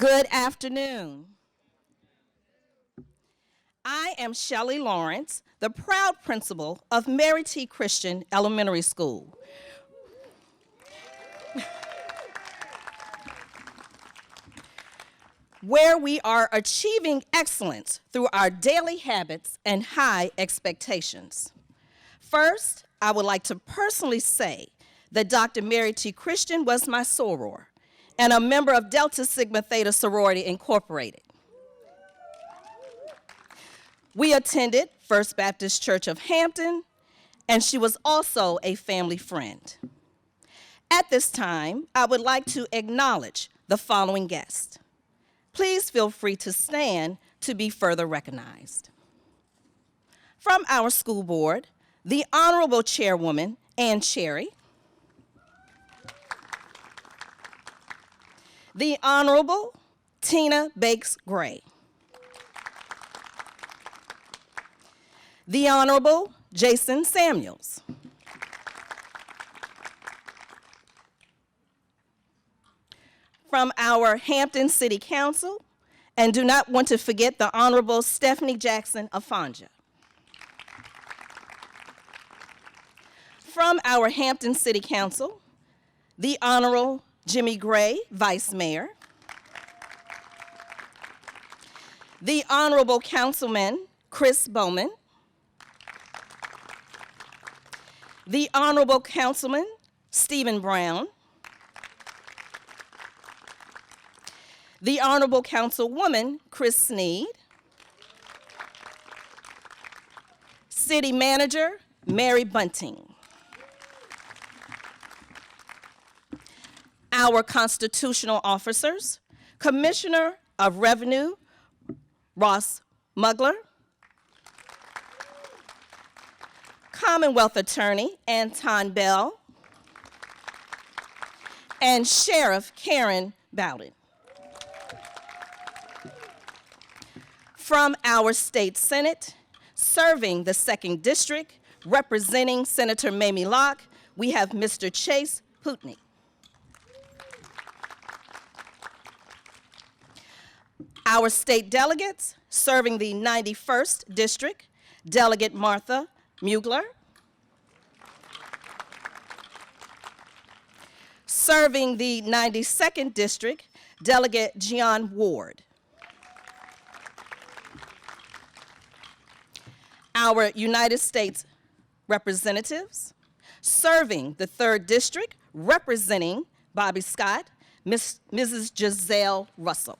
Good afternoon. I am Shelley Lawrence, the proud principal of Mary T. Christian Elementary School. Where we are achieving excellence through our daily habits and high expectations. First, I would like to personally say that Dr. Mary T. Christian was my soror and a member of Delta Sigma Theta Sorority Incorporated. We attended First Baptist Church of Hampton, and she was also a family friend. At this time, I would like to acknowledge the following guests. Please feel free to stand to be further recognized. From our school board, the Honorable Chairwoman, Ann Cherry, the Honorable Tina Bakes Gray, the Honorable Jason Samuels, from our Hampton City Council, and do not want to forget the Honorable Stephanie Jackson Afanja. From our Hampton City Council, the Honorable Jimmy Gray, Vice Mayor, the Honorable Councilman Chris Bowman, the Honorable Councilman Stephen Brown, the Honorable Councilwoman Chris Sneed, City Manager Mary Bunting, our constitutional officers, Commissioner of Revenue Ross Mugler, Commonwealth Attorney Anton Bell, and Sheriff Karen Bowden. From our state Senate, serving the 2nd District, representing Senator Mamie Locke, we have Mr. Chase Putney. Our state delegates, serving the 91st District, Delegate Martha Mugler. Serving the 92nd District, Delegate Gian Ward. Our United States representatives, serving the 3rd District, representing Bobby Scott, Mrs. Giselle Russell.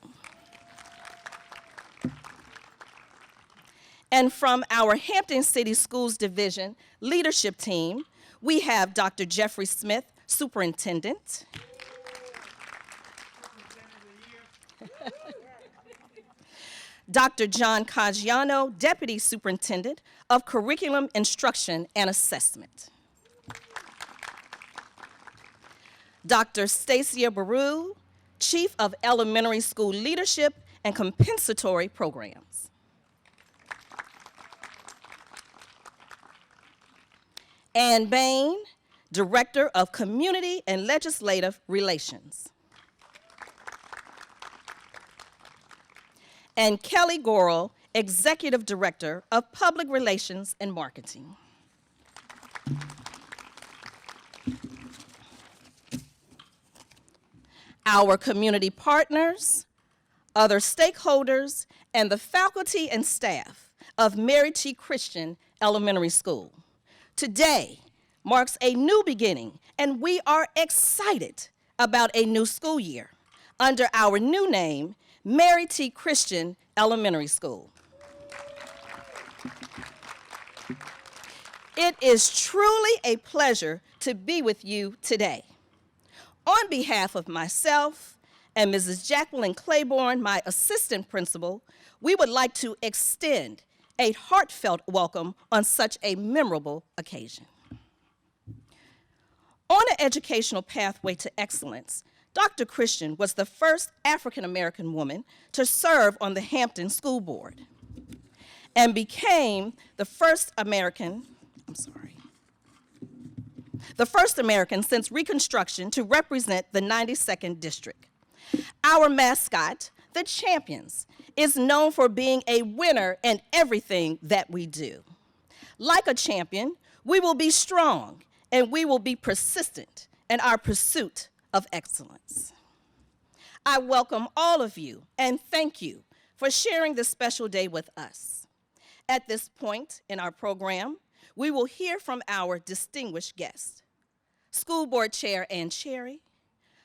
And from our Hampton City Schools Division leadership team, we have Dr. Jeffrey Smith, Superintendent. Dr. John Caggiano, Deputy Superintendent of Curriculum Instruction and Assessment. Dr. Stacia Baru, Chief of Elementary School Leadership and Compensatory Programs. Ann Bain, Director of Community and Legislative Relations. And Kelly Gorel, Executive Director of Public Relations and Marketing. Our community partners, other stakeholders, and the faculty and staff of Mary T. Christian Elementary School. Today marks a new beginning, and we are excited about a new school year under our new name, Mary T. Christian Elementary School. It is truly a pleasure to be with you today. On behalf of myself and Mrs. Jacqueline Claiborne, my assistant principal, we would like to extend a heartfelt welcome on such a memorable occasion. On an educational pathway to excellence, Dr. Christian was the first African-American woman to serve on the Hampton School Board and became the first American since Reconstruction to represent the 92nd District. Our mascot, the Champions, is known for being a winner in everything that we do. Like a champion, we will be strong and we will be persistent in our pursuit of excellence. I welcome all of you and thank you for sharing this special day with us. At this point in our program, we will hear from our distinguished guests. School Board Chair Ann Cherry,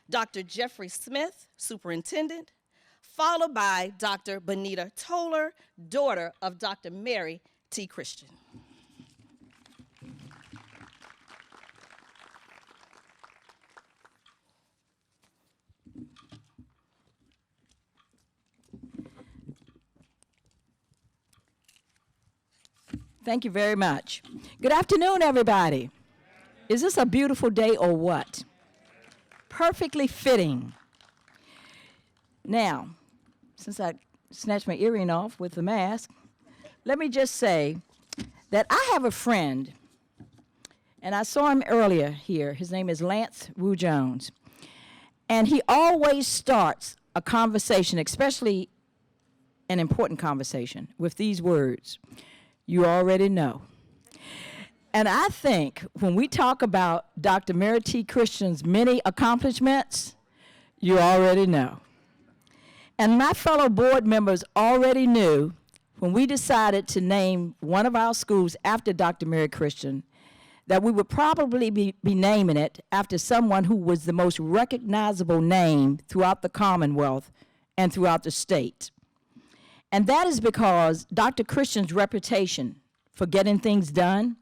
Dr. Jeffrey Smith, Superintendent, followed by Dr. Benita Toller, daughter of Dr. Mary T. Christian. Thank you very much. Good afternoon, everybody. Is this a beautiful day or what? Perfectly fitting. Now, since I snatched my earring off with the mask, let me just say that I have a friend, and I saw him earlier here. His name is Lance Wu Jones. And he always starts a conversation, especially an important conversation, with these words: you already know. And I think when we talk about Dr. Mary T. Christian's many accomplishments, you already know. And my fellow board members already knew when we decided to name one of our schools after Dr. Mary Christian that we would probably be naming it after someone who was the most recognizable name throughout the Commonwealth and throughout the state. And that is because Dr. Christian's reputation for getting things done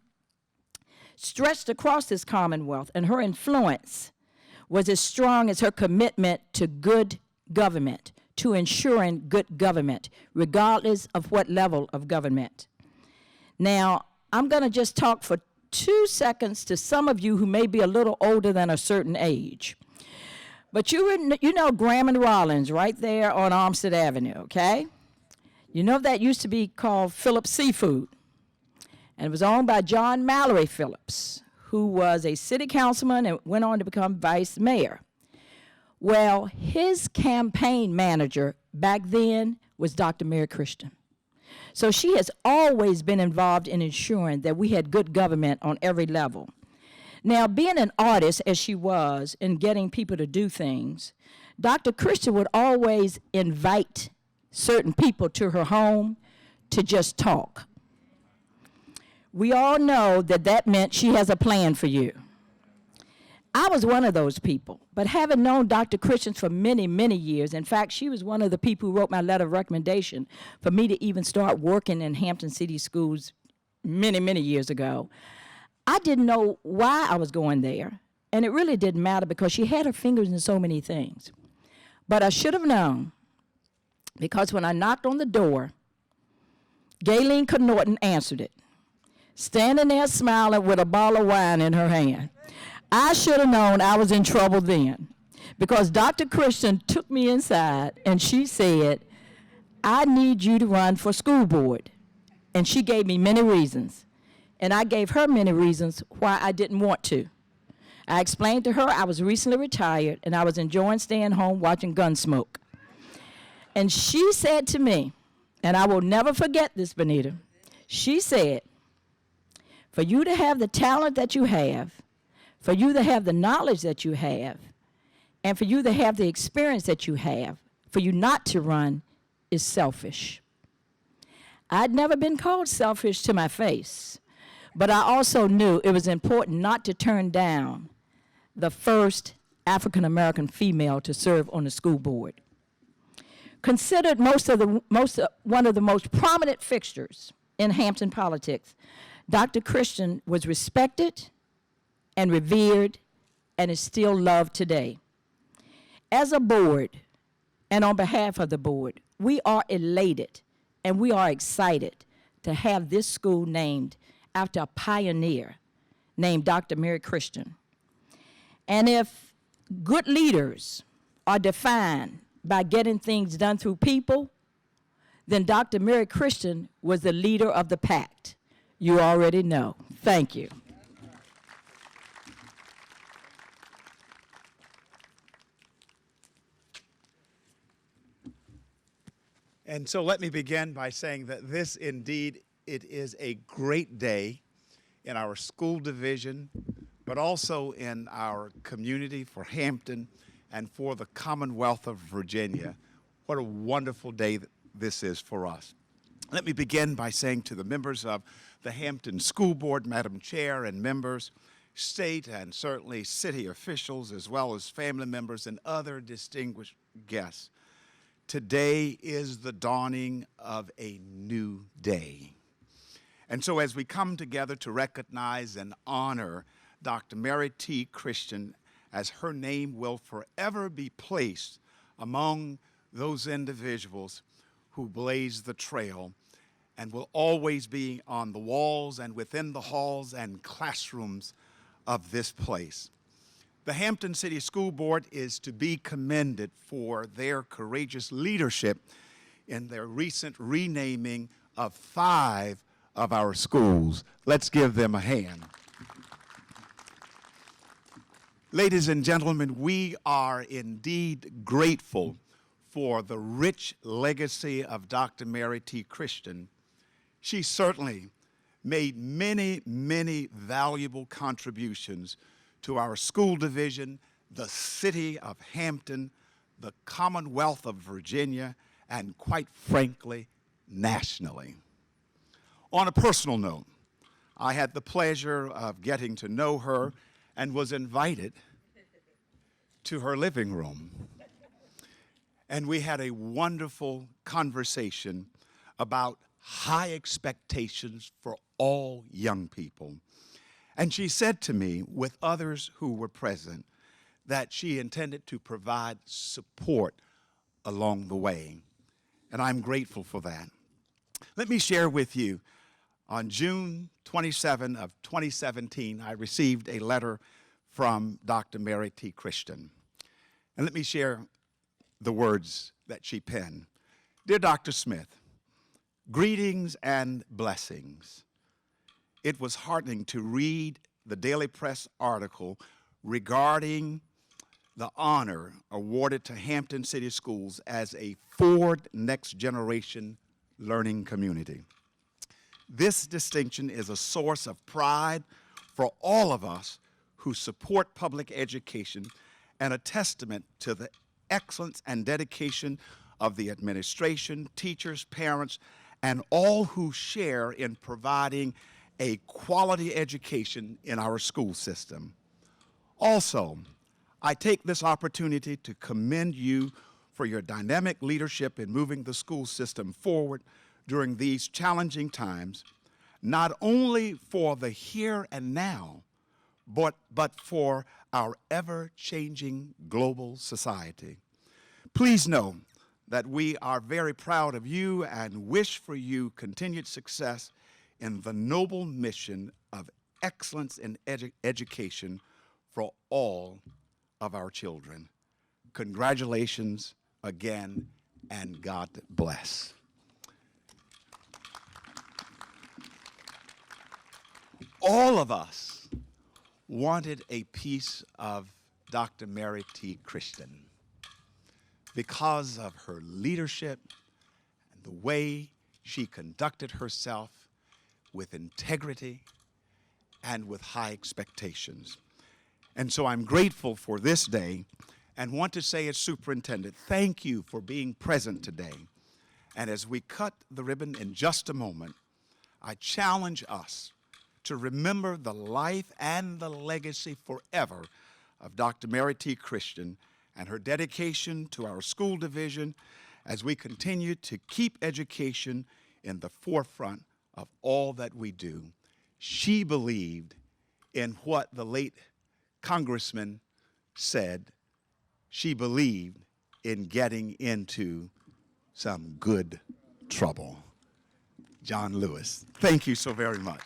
stretched across this Commonwealth, and her influence was as strong as her commitment to good government, to ensuring good government, regardless of what level of government. Now, I'm going to just talk for 2 seconds to some of you who may be a little older than a certain age. But you know Graham and Rollins right there on Armstead Avenue, okay? You know that used to be called Phillips Seafood, and it was owned by John Mallory Phillips, who was a city councilman and went on to become vice mayor. Well, his campaign manager back then was Dr. Mary Christian. So she has always been involved in ensuring that we had good government on every level. Now, being an artist, as she was, in getting people to do things, Dr. Christian would always invite certain people to her home to just talk. We all know that that meant she has a plan for you. I was one of those people, but having known Dr. Christian for many, many years, in fact, she was one of the people who wrote my letter of recommendation for me to even start working in Hampton City Schools many, many years ago. I didn't know why I was going there, and it really didn't matter because she had her fingers in so many things. But I should have known, because when I knocked on the door, Gayleen Norton answered it, standing there smiling with a bottle of wine in her hand. I should have known I was in trouble then, because Dr. Christian took me inside and she said, I need you to run for school board. And she gave me many reasons. And I gave her many reasons why I didn't want to. I explained to her I was recently retired and I was enjoying staying home watching Gunsmoke. And she said to me, and I will never forget this, Benita, she said, for you to have the talent that you have, for you to have the knowledge that you have, and for you to have the experience that you have, for you not to run is selfish. I'd never been called selfish to my face, but I also knew it was important not to turn down the first African-American female to serve on the school board. Considered one of the most prominent fixtures in Hampton politics, Dr. Christian was respected and revered and is still loved today. As a board, and on behalf of the board, we are elated and we are excited to have this school named after a pioneer named Dr. Mary Christian. And if good leaders are defined by getting things done through people, then Dr. Mary Christian was the leader of the pact. You already know. Thank you. And so let me begin by saying that this indeed, it is a great day in our school division, but also in our community for Hampton and for the Commonwealth of Virginia. What a wonderful day this is for us. Let me begin by saying to the members of the Hampton School Board, Madam Chair and members, state and certainly city officials, as well as family members and other distinguished guests, today is the dawning of a new day. And so as we come together to recognize and honor Dr. Mary T. Christian, as her name will forever be placed among those individuals who blazed the trail and will always be on the walls and within the halls and classrooms of this place. The Hampton City School Board is to be commended for their courageous leadership in their recent renaming of 5 of our schools. Let's give them a hand. Ladies and gentlemen, we are indeed grateful for the rich legacy of Dr. Mary T. Christian. She certainly made many, many valuable contributions to our school division, the city of Hampton, the Commonwealth of Virginia, and quite frankly, nationally. On a personal note, I had the pleasure of getting to know her and was invited to her living room. And we had a wonderful conversation about high expectations for all young people. And she said to me, with others who were present, that she intended to provide support along the way. And I'm grateful for that. Let me share with you, on June 27 of 2017, I received a letter from Dr. Mary T. Christian. And let me share the words that she penned. Dear Dr. Smith, greetings and blessings. It was heartening to read the Daily Press article regarding the honor awarded to Hampton City Schools as a Ford Next Generation Learning Community. This distinction is a source of pride for all of us who support public education and a testament to the excellence and dedication of the administration, teachers, parents, and all who share in providing a quality education in our school system. Also, I take this opportunity to commend you for your dynamic leadership in moving the school system forward during these challenging times, not only for the here and now, but for our ever-changing global society. Please know that we are very proud of you and wish for you continued success in the noble mission of excellence in education for all of our children. Congratulations again, and God bless. All of us wanted a piece of Dr. Mary T. Christian because of her leadership and the way she conducted herself with integrity and with high expectations. And so I'm grateful for this day and want to say as superintendent, thank you for being present today. And as we cut the ribbon in just a moment, I challenge us to remember the life and the legacy forever of Dr. Mary T. Christian and her dedication to our school division as we continue to keep education in the forefront of all that we do. She believed in what the late congressman said. She believed in getting into some good trouble. John Lewis, thank you so very much.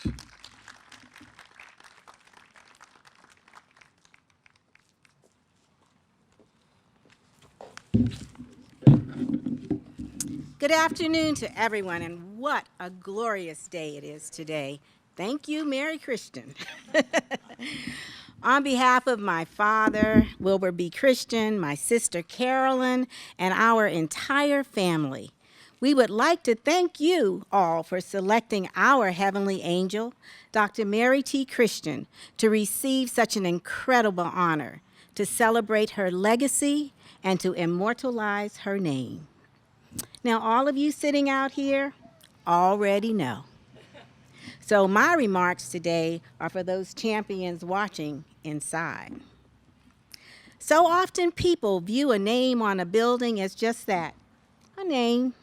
Good afternoon to everyone, and what a glorious day it is today. Thank you, Mary Christian. On behalf of my father, Wilbur B. Christian, my sister Carolyn, and our entire family, We would like to thank you all for selecting our heavenly angel, Dr. Mary T. Christian, to receive such an incredible honor, to celebrate her legacy and to immortalize her name. Now, all of you sitting out here already know. So my remarks today are for those champions watching inside. So often people view a name on a building as just that, a name.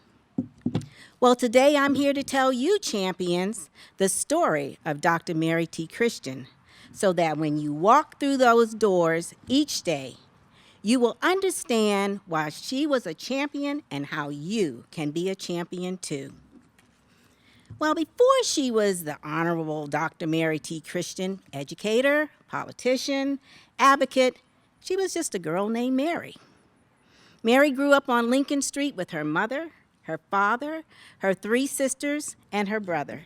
Well, today I'm here to tell you, champions, the story of Dr. Mary T. Christian, so that when you walk through those doors each day, you will understand why she was a champion and how you can be a champion too. Well, before she was the Honorable Dr. Mary T. Christian, educator, politician, advocate, she was just a girl named Mary. Mary grew up on Lincoln Street with her mother, her father, her 3 sisters, and her brother.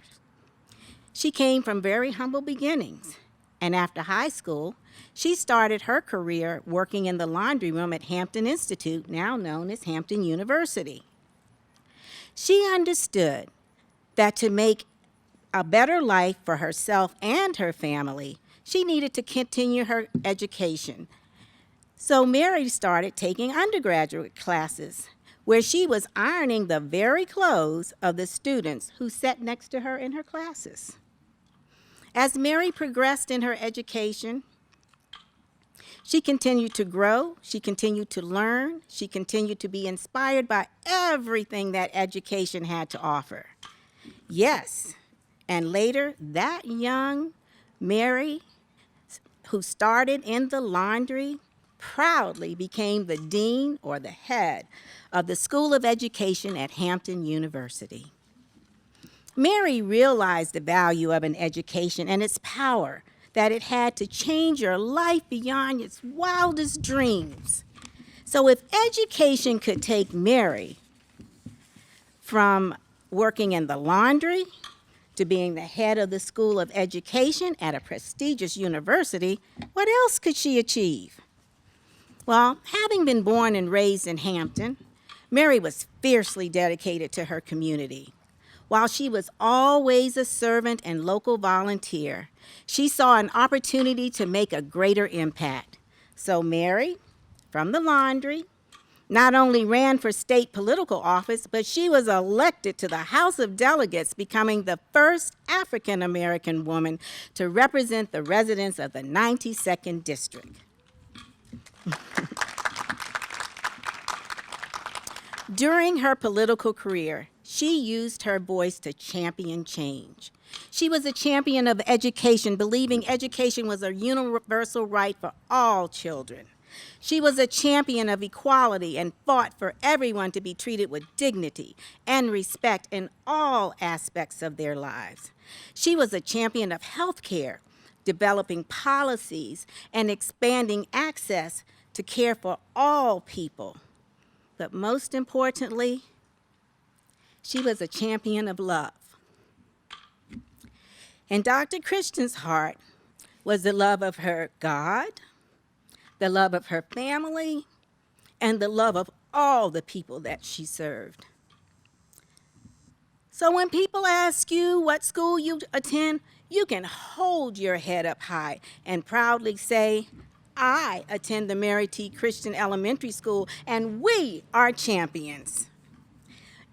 She came from very humble beginnings, and after high school, she started her career working in the laundry room at Hampton Institute, now known as Hampton University. She understood that to make a better life for herself and her family, she needed to continue her education. So Mary started taking undergraduate classes, where she was ironing the very clothes of the students who sat next to her in her classes. As Mary progressed in her education, she continued to grow, she continued to learn, she continued to be inspired by everything that education had to offer. Yes, and later, that young Mary, who started in the laundry, proudly became the dean or the head of the School of Education at Hampton University. Mary realized the value of an education and its power, that it had to change your life beyond its wildest dreams. So if education could take Mary from working in the laundry to being the head of the School of Education at a prestigious university, what else could she achieve? Well, having been born and raised in Hampton, Mary was fiercely dedicated to her community. While she was always a servant and local volunteer, she saw an opportunity to make a greater impact. So Mary, from the laundry, not only ran for state political office, but she was elected to the House of Delegates, becoming the first African-American woman to represent the residents of the 92nd District. During her political career, she used her voice to champion change. She was a champion of education, believing education was a universal right for all children. She was a champion of equality and fought for everyone to be treated with dignity and respect in all aspects of their lives. She was a champion of health care, developing policies and expanding access to care for all people. But most importantly, she was a champion of love. In Dr. Christian's heart was the love of her God, the love of her family, and the love of all the people that she served. So when people ask you what school you attend, you can hold your head up high and proudly say, I attend the Mary T. Christian Elementary School, and we are champions.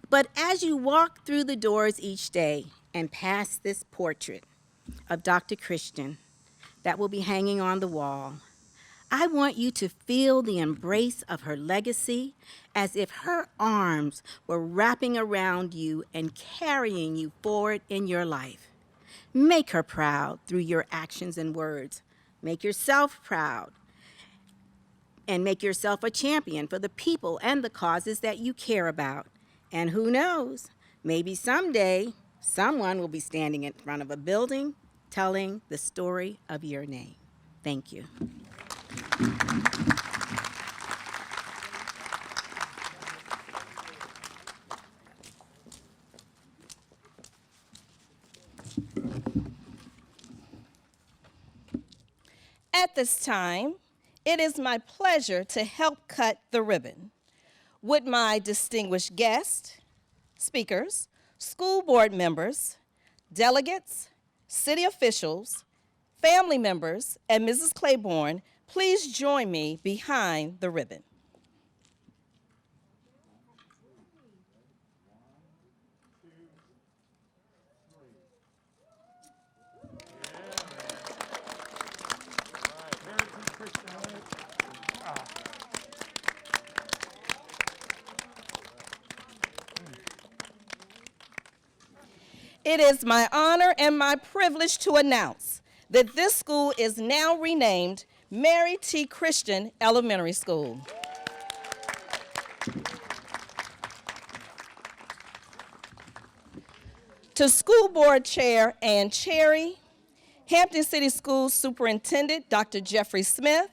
But as you walk through the doors each day and past this portrait of Dr. Christian that will be hanging on the wall, I want you to feel the embrace of her legacy as if her arms were wrapping around you and carrying you forward in your life. Make her proud through your actions and words. Make yourself proud and make yourself a champion for the people and the causes that you care about. And who knows, maybe someday someone will be standing in front of a building telling the story of your name. Thank you. At this time, it is my pleasure to help cut the ribbon. Would my distinguished guest, speakers, school board members, delegates, city officials, family members, and Mrs. Claiborne, please join me behind the ribbon. It is my honor and my privilege to announce that this school is now renamed Mary T. Christian Elementary School. To School Board Chair Ann Cherry, Hampton City Schools Superintendent Dr. Jeffrey Smith,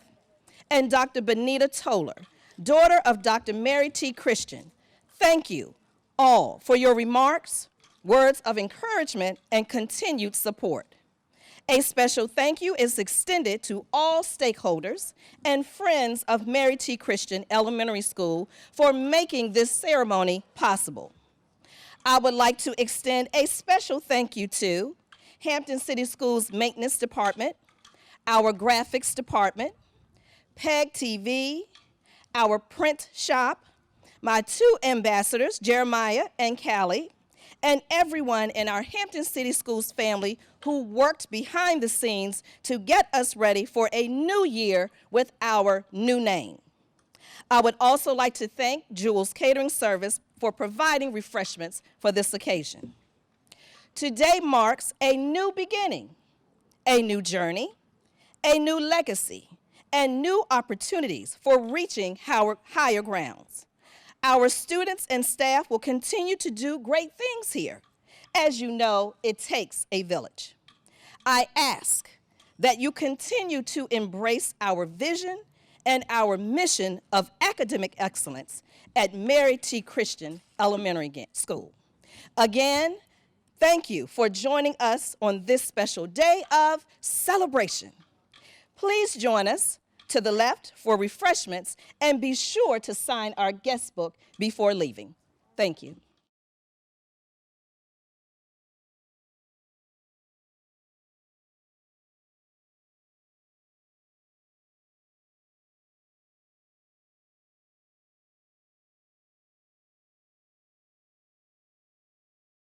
and Dr. Benita Toller, daughter of Dr. Mary T. Christian, thank you all for your remarks, words of encouragement, and continued support. A special thank you is extended to all stakeholders and friends of Mary T. Christian Elementary School for making this ceremony possible. I would like to extend a special thank you to Hampton City Schools Maintenance Department, our Graphics Department, PEG TV, our print shop, my two ambassadors, Jeremiah and Callie, and everyone in our Hampton City Schools family who worked behind the scenes to get us ready for a new year with our new name. I would also like to thank Jules Catering Service for providing refreshments for this occasion. Today marks a new beginning, a new journey, a new legacy, and new opportunities for reaching our higher grounds. Our students and staff will continue to do great things here. As you know, it takes a village. I ask that you continue to embrace our vision and our mission of academic excellence at Mary T. Christian Elementary School. Again, thank you for joining us on this special day of celebration. Please join us to the left for refreshments and be sure to sign our guest book before leaving. Thank you.